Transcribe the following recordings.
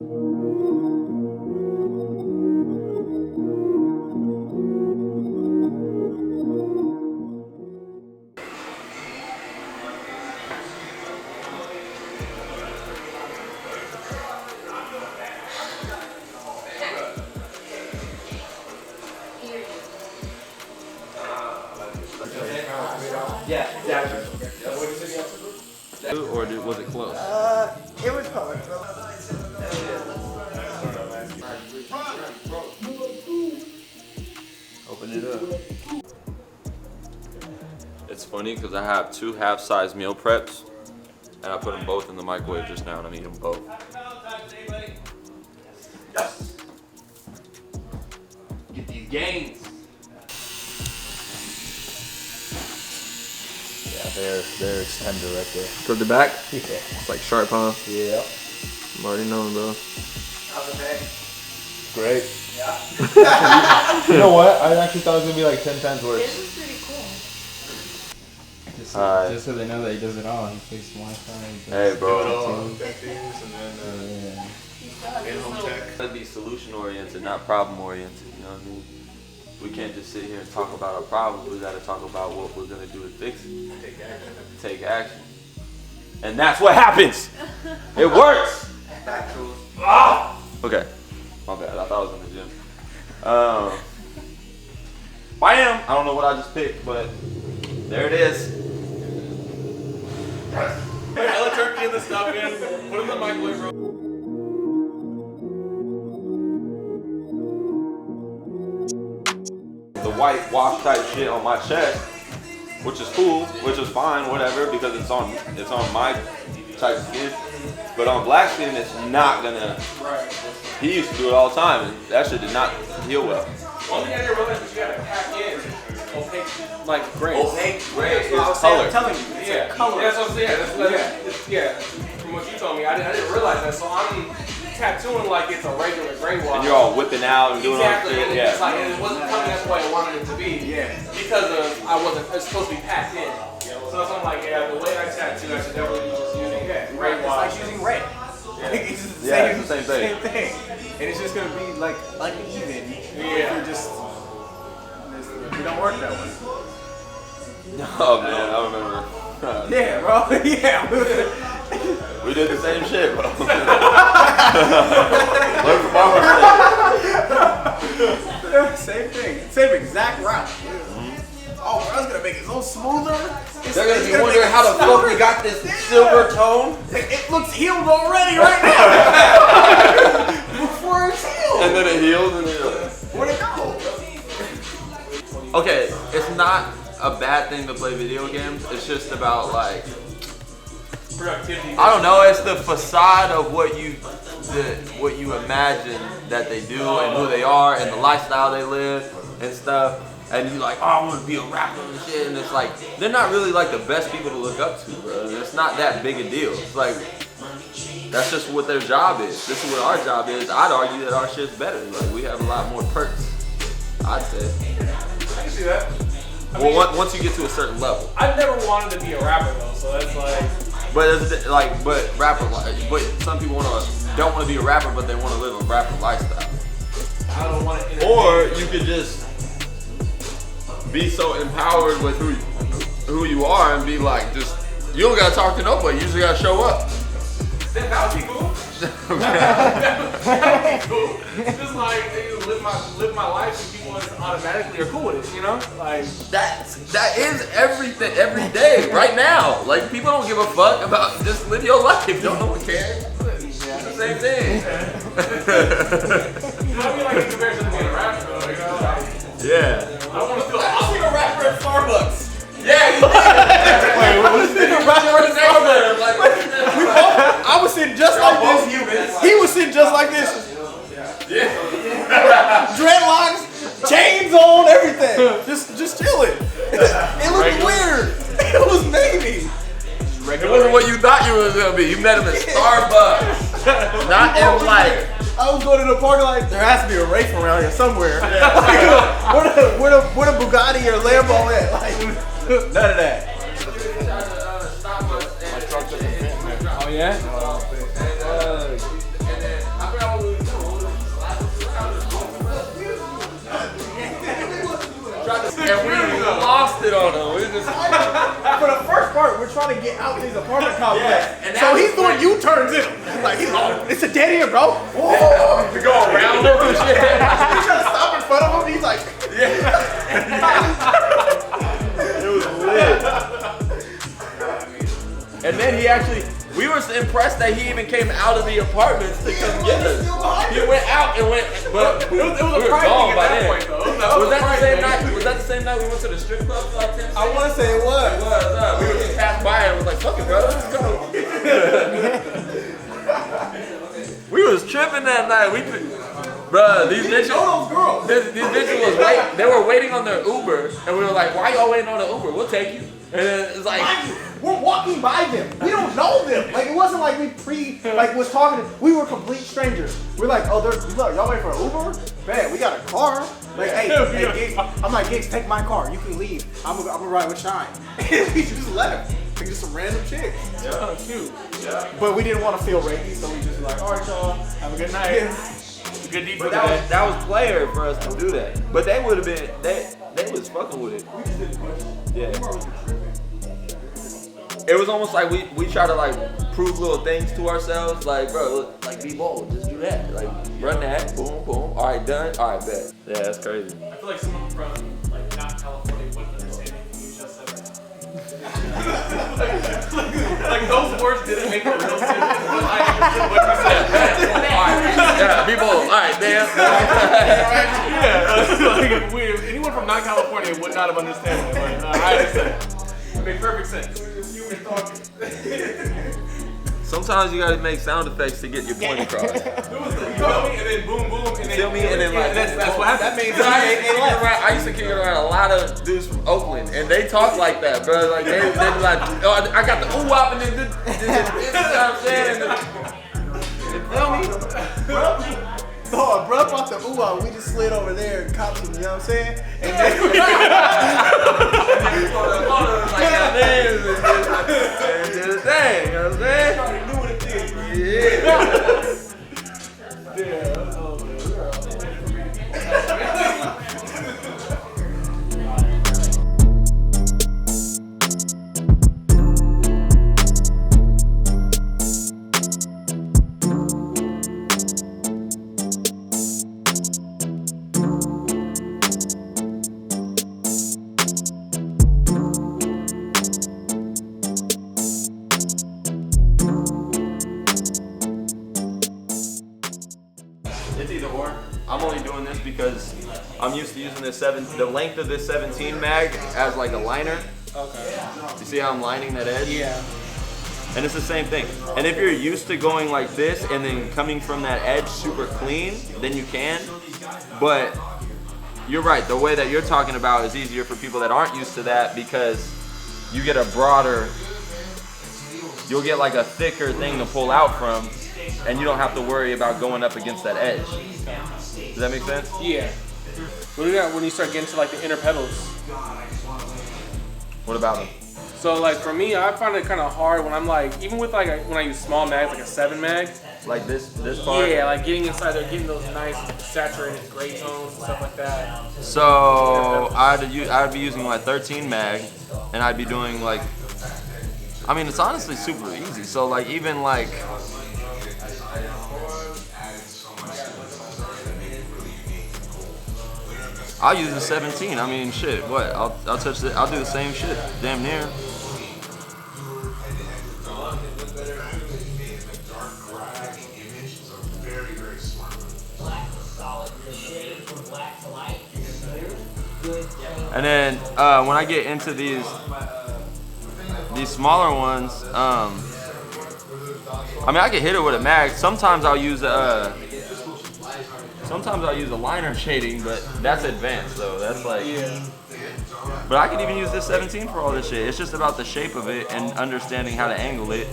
Yeah, exactly. Or was it close? It was close. Open it up. It's funny because I have 2 half-size meal preps, and I put them both in the microwave just now, and I'm eating them both. Yes. Get these gains. They're extender right there. Toward the back? Yeah. It's like sharp, huh? Yeah. I'm already knowing, bro. How's it been? Great. Yeah. You know what? I actually thought it was gonna be like 10 times worse. This is pretty cool. Just so they know that he does it all. He fixes Wi-Fi. Hey, bro. Gotta be solution oriented, not problem oriented. You know what I mean? We can't just sit here and talk about our problems. We gotta talk about what we're gonna do to fix it. Take action. And that's what happens. It works. Ah! Okay. My bad. I thought I was in the gym. Bam! I don't know what I just picked, but there it is. Put hella turkey in the stuffing, put it in the microwave, bro. The white wash type shit on my chest, which is cool, which is fine, whatever, because it's on my type of skin. But on black skin, it's not gonna. He used to do it all the time, and that shit did not heal well. One thing I didn't realize is you gotta pack in opaque, like gray. Opaque gray is I'm color. telling you, yeah, color. That's what I'm saying. From what you told me, I didn't realize that. So I'm tattooing like it's a regular gray wash. And you're all whipping out and doing all exactly, that shit. and it's like it wasn't coming as what I wanted it to be. Yeah. Because it's supposed to be packed in. So I'm like, yeah, the way I tattoo, I should definitely be just using gray wash. It's like using red. It's just Yeah, it's the same thing. Same thing. And it's just gonna be like uneven. Yeah. You're just. We don't work that way. Oh man, I remember. Yeah, bro. Yeah. We did the same shit, bro. Learn from our mistakes. Same thing. Same exact route. Oh, bro, I was gonna make it so smoother. They're gonna be wondering how the fuck we got this silver tone. It looks healed already right now. Before it's healed. And then it heals and then Where'd it go? okay, it's not a bad thing to play video games. It's just about like Productivity. I don't know. It's the facade of what you imagine that they do and who they are and the lifestyle they live and stuff. And you like, oh, I want to be a rapper and shit. And it's like they're not really like the best people to look up to, bro. It's not that big a deal. It's like that's just what their job is. This is what our job is. I'd argue that our shit's better. Like we have a lot more perks. I'd say. I can see that. Well, once you get to a certain level. I've never wanted to be a rapper though, so that's like. But rapper, but some people don't want to be a rapper, but they want to live a rapper lifestyle. I don't want to. Or you could just be so empowered with who you are and be like, just you don't gotta talk to nobody. You just gotta show up. That would be cool. That would be cool. Just like live my life and people just automatically are cool with it, you know? Like That is everything every day, right now. Like people don't give a fuck about just live your life. Don't no one care. It's the same thing. I mean, like in comparison to being a rapper, though, you know? Like, Yeah. I don't want to feel. I'll be a rapper at Starbucks. Yeah. Wait, was this a rapper at Starbucks? I was sitting just like this. He was sitting just like this. Yeah. Dreadlocks, chains on, everything. Just chilling. It looked weird. It was maybe. It wasn't what you thought you was gonna be. You met him at Starbucks, not in like. I was going to the parking lot. There has to be a race around here somewhere. Like, where the Bugatti or Lambo at? Like, none of that. Oh yeah? busted on him. We just For the first part, we're trying to get out these apartment complex. Yeah, and So that he's was doing U-turns in him. Like, he's like, it's a dead end, bro. Whoa. to go around him and shit. He's trying to stop in front of him. He's like, It was lit. And then he actually, we were impressed that he even came out of the apartments to come get us. He went out and went, but It was we a were pride gone thing by at that then. point, though. Was that the same night? Was that the same night we went to the strip club for like 10 I want to say it was. We were just passed by and was like, fuck it, bro, let's go. We was tripping that night. Bruh, these bitches, Show those girls. these bitches was they were waiting on their Uber, and we were like, why y'all waiting on the Uber? We'll take you. And then it's like, Mind you, we're walking by them. We don't know them. Like, it wasn't like we was talking to, we were complete strangers. We're like, oh, look, y'all waiting for an Uber? Man, we got a car. Like, hey, Giggs, I'm like, Giggs, take my car. You can leave. I'm gonna ride with Shine. And we just left. Like, just some random chick. Yeah, cute. Yeah. But we didn't want to feel rapey, so we just like, all right, y'all, have a good night. Good deed for but the day. that was player for us to do that. But they would have been, they was fucking with it. Yeah. It was almost like we try to like prove little things to ourselves. Like, bro, look, like be bold, just do that. Like, run that, boom, boom. All right, done. All right, bet. Yeah, that's crazy. I feel like someone from like not California wouldn't understand anything you just said. like those words didn't make real sense. But I understood what you said. All right, yeah, be bold. All right, damn. Yeah, like anyone from not California would not have understood it. Like, I understand. It made perfect sense. You were talking. Sometimes you gotta make sound effects to get your point across. It was the, you feel me? And then boom, boom, and then Feel me? And then like that's what happened. That means I used to kick it around a lot of dudes from Oakland, and they talk like that, bro. Like they be like, oh, I got the ooh wop and then this, you know what I'm saying? You feel me? No, bro bought the ooh we just slid over there and copped him, you know what I'm saying? And then Like that man, and did his thing, you know what I'm saying? knew what it did. Yeah. Oh, It's either or. I'm only doing this because I'm used to using the length of this 17 mag as like a liner. okay. You see how I'm lining that edge? Yeah. And it's the same thing. And if you're used to going like this and then coming from that edge super clean, then you can. But you're right, the way that you're talking about is easier for people that aren't used to that because you get a broader, you'll get like a thicker thing to pull out from, and you don't have to worry about going up against that edge. Does that make sense? Yeah. What do you got when you start getting to like the inner pedals? What about them? So like for me, I find it kind of hard when I'm like, even with like when I use small mags, like a 7 mag. Like this part? Yeah, like getting inside there, getting those nice saturated gray tones and stuff like that. So I'd be using like 13 mag, and I'd be doing like, I mean, it's honestly super easy. So like even like, I'll use the 17. I mean, shit. What? I'll touch it. I'll do the same shit. Damn near. And then when I get into these smaller ones, I mean, I can hit it with a mag. Sometimes I'll use a liner shading, but that's advanced though. That's like, but I could even use this 17 for all this shit. It's just about the shape of it and understanding how to angle it.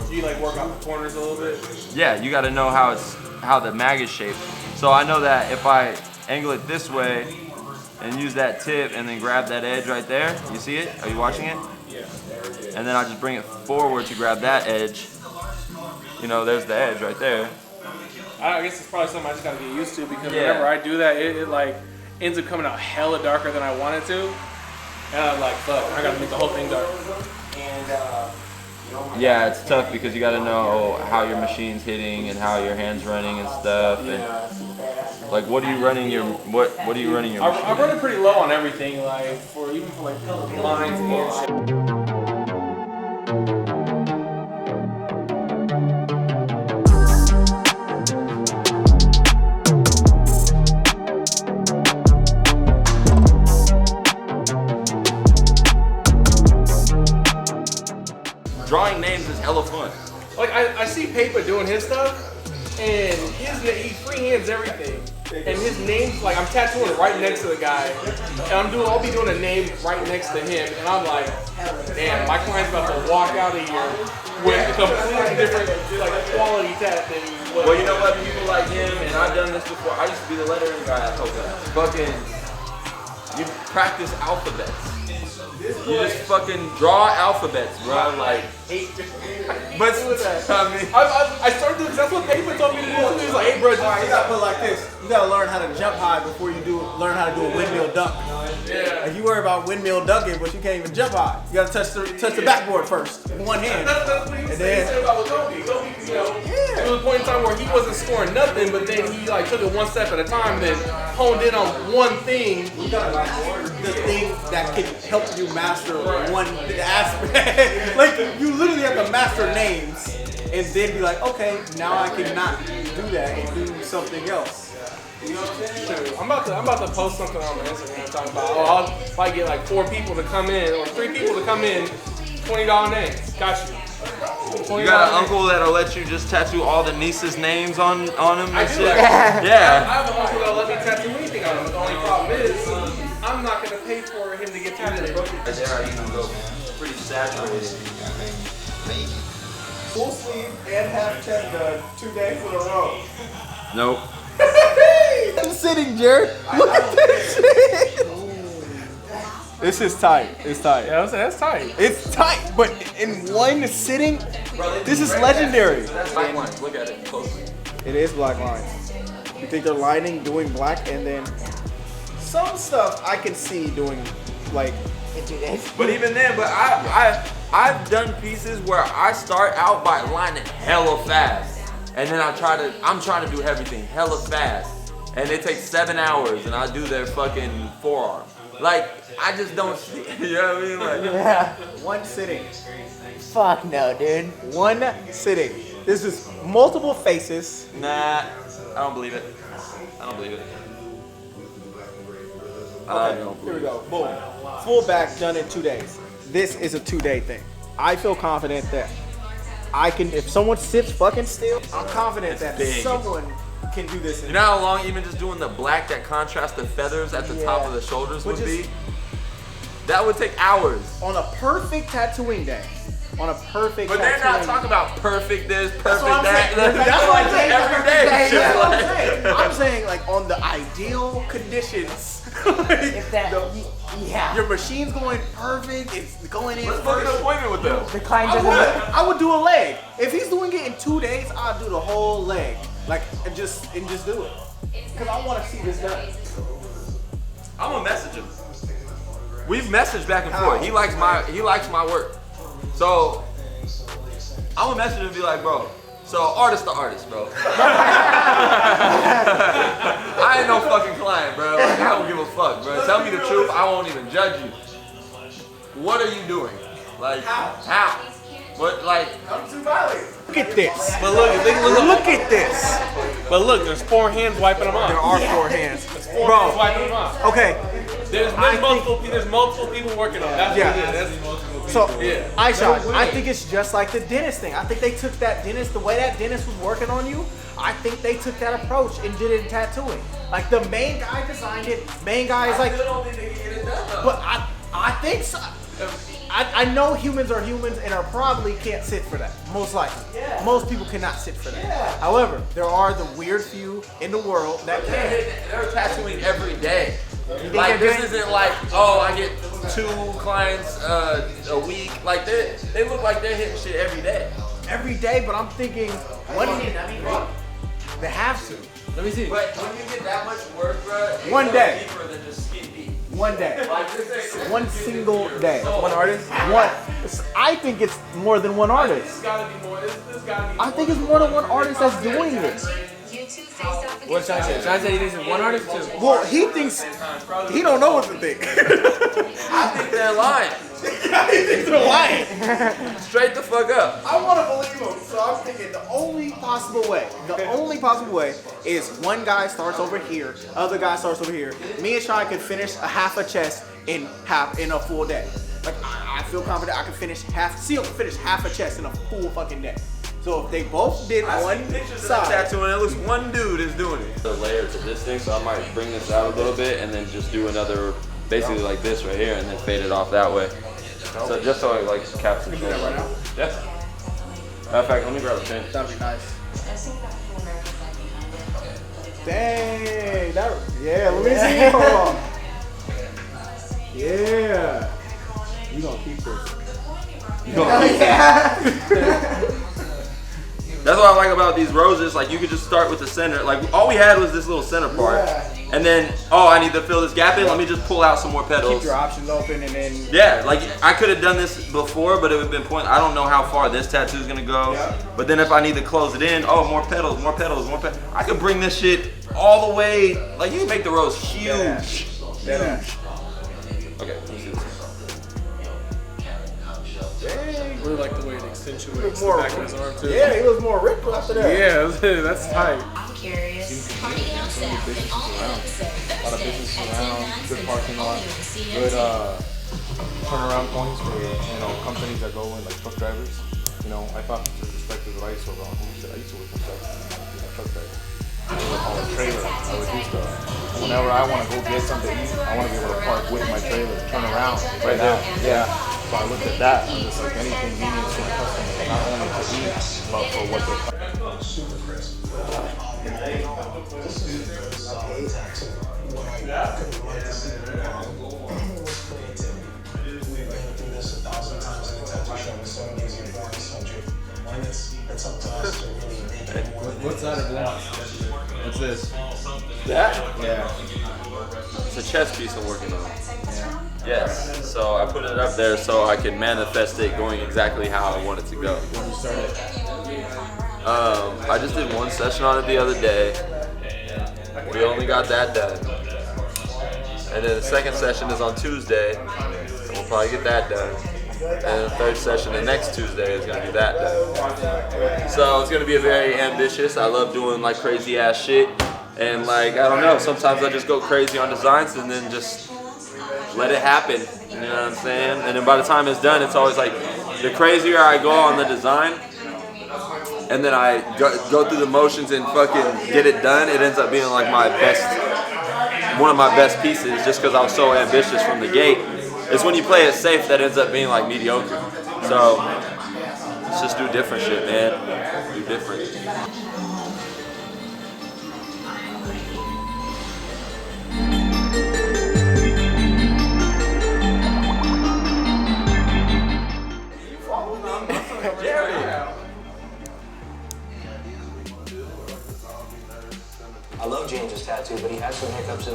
Do you like work out the corners a little bit? Yeah, you got to know how the mag is shaped. So I know that if I angle it this way and use that tip and then grab that edge right there, you see it? Are you watching it? Yeah. And then I just bring it forward to grab that edge. You know, there's the edge right there. I guess it's probably something I just gotta get used to because Yeah. whenever I do that, it like ends up coming out hella darker than I want it to. And I'm like, fuck, I gotta make the whole thing dark. Yeah, it's tough because you got to know how your machine's hitting and how your hand's running and stuff. And like, what are you running your what are you running your machine? I run it pretty low on everything, like even for like lines and shit. Drawing names is hella fun. Like I see Paper doing his stuff, and he freehands everything, and his name's like I'm tattooing right next to the guy, and I'll be doing a name right next to him, and I'm like, damn, my client's about to walk out of here with a completely different like quality tat than he was. Well, you know what? People like him, and I've done this before. I used to be the lettering guy at Hoka. Fucking, you practice alphabets. You just fucking draw alphabets, bro. Like, but I mean, I started doing, that's what Paper told me to do. He was like, hey, bro, All right, you gotta put it like this. You gotta learn how to jump high before you learn how to do a windmill dunk. yeah. Like you worry about windmill dunking, but you can't even jump high. You gotta touch the backboard first with one hand. That's what he And said then, about Kobe. Kobe, you know, there was a point in time where he wasn't scoring nothing, but then he like took it one step at a time, then honed in on one thing. the thing that can help you master one aspect. Like you literally have to master names and then be like, okay, now I can not do that and do something else. You know what I'm saying? Dude, I'm about to post something on my Instagram talking about, I'll probably get like 4 people to come in or 3 people to come in, $20 names. Got you. you got an uncle that'll let you just tattoo all the nieces' names on him I and do shit. that. Yeah. I have an uncle that'll let me tattoo anything on him. The only problem is, I'm not gonna pay for him to get tattooed. There you can go. Pretty saturated. Full sleeve and half chest done 2 days in a row. Nope. I'm sitting, Jared. Look at this shit. This is tight. It's tight. Yeah, that's tight. It's tight, but in one sitting, this is legendary. That's black lines. Look at it closely. It is black lines. You think they're lining, doing black, and then some stuff I can see doing like in 2 days. But even then, I've done pieces where I start out by lining hella fast, and then I'm trying to do everything hella fast, and it takes 7 hours, and I do their fucking forearm. Like I just don't see. You know what I mean? Like, Yeah. One sitting. Fuck no, dude. One sitting. This is multiple faces. nah, I don't believe it. I don't believe it. I don't Here we believe it. go. Boom. Full back done in 2 days. This is a 2-day thing. I feel confident that I can, if someone sits fucking still, I'm confident that big. someone can do this. You know how long even just doing the black that contrasts the feathers at the top of the shoulders would Which is- be? That would take hours. On a perfect tattooing day. On a perfect But they're not tattooing talking about perfect this, perfect That's what I'm that. saying. That's what I'm saying. Every day. That's what I'm saying. I'm saying like on the ideal conditions. If that, yeah. Your machine's going perfect. It's going in Let's book an first. appointment with them. The client I doesn't. would do a leg. If he's doing it in 2 days, I'll do the whole leg. Like and just do it. Cause I want to see this done. I'm gonna message him. We've messaged back and forth. He likes my work. So I'm gonna message him and be like, bro. So artist to artist, bro. I ain't no fucking client, bro. Like, I don't give a fuck, bro. Tell me the truth. I won't even judge you. What are you doing? Like how? What like? I'm too violent. Look at this. But look at this. But look, there's 4 hands wiping them off. There are 4 hands. 4 hands Bro. wiping them off. Okay. There's multiple people working on it. That's Yeah. what it is. So, Yeah. Aisha, I think it's just like the dentist thing. I think they took that dentist, the way that dentist was working on you, I think they took that approach and did it in tattooing. Like the main guy designed it. Main guy is like, don't think they can get it done though. but I think so. I know humans are humans and are probably can't sit for that. Most likely. Yeah. Most people cannot sit for that. Yeah. However, there are the weird few in the world that can. They're tattooing every day. think Like they're this doing- isn't like, oh, I get 2 clients a week. Like they look like they're hitting shit every day. Every day, but I'm thinking, what do you They have to. Let me see. But when you get that much work, bro, it One goes day. deeper than just skin deep. One day. One single day. One artist? One. I think it's more than one artist. This gotta be more. This gotta be. I think it's more than one artist that's doing it. What's John say? John said he thinks it's one artist too. Well, he thinks he don't know what to think. I think they're lying. He thinks they're lying. Straight the fuck up. I want to believe him, so I'm thinking the only possible way is one guy starts over here, other guy starts over here. Me and Sean could finish a half a chest in a full day. Like I feel confident I can finish half a chest in a full fucking day. So if they both did one side, Tattoo and it looks one dude is doing it. The layer to this thing, so I might bring this out a little bit and then just do another, basically like this right here, and then fade it off that way. So just so it like captures it. right now? Yeah. Matter of fact, let me grab a pen. That'd be nice. Dang, yeah, let me see. Hold on. Yeah. You gonna keep this. That's what I like about these roses. Like you could just start with the center. Like all we had was this little center part, and then I need to fill this gap in. Let me just pull out some more petals. Keep your options open, and then like I could have done this before, but it would have been pointless. I don't know how far this tattoo is gonna go. Yeah. But then if I need to close it in, more petals, more petals, more petals. I could bring this shit all the way. Like you can make the rose huge. Yeah. Okay, let me see this. I really like the way it accentuates the More, back of his arm too. yeah, he was more ripped after that. Yeah, that's tight. I'm curious. Party down south and all the other A lot of businesses around, good parking lot, good turnaround points for companies that go in, like truck drivers. I thought the perspective that I used to work on, I used to work on truck drivers. I would haul a trailer. I would do stuff. Whenever I want to go get something to eat, I want to be able to park with my trailer, turn around right now. Yeah. So I looked at that. I'm just like any convenience to the customer, not only to eat, but for what they're. Super crisp. What's that of that? What's this? That? Yeah. It's a chess piece I'm working on. Yes. So I put it up there so I can manifest it going exactly how I want it to go. When you started. I just did one session on it the other day. We only got that done. And then the second session is on Tuesday. And we'll probably get that done. And the third session, the next Tuesday, is gonna be that done. So it's gonna be a very ambitious. I love doing like crazy ass shit. And like, I don't know, sometimes I just go crazy on designs and then just let it happen. You know what I'm saying? And then by the time it's done, it's always like, the crazier I go on the design, and then I go through the motions and fucking get it done, it ends up being like one of my best pieces, just because I was so ambitious from the gate. It's when you play it safe that ends up being like mediocre. So let's just do different shit, man. Do different. I love James's tattoo, but he has some hiccups in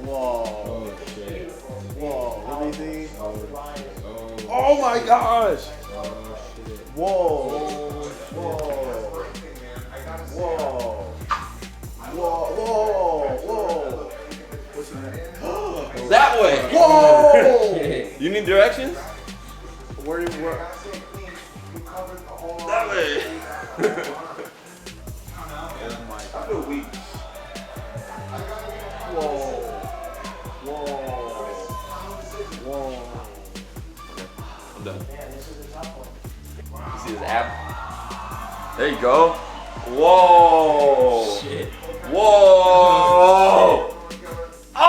Whoa. Oh shit. Whoa. Let me see. Oh my gosh. shit. Whoa. Whoa. Whoa. Whoa. Whoa. What's your name? That way. Whoa. You need directions? Where? That way. I feel weak. Whoa. Whoa. Whoa. I'm done. You see this app? There you go. Whoa. Shit. Whoa. Oh!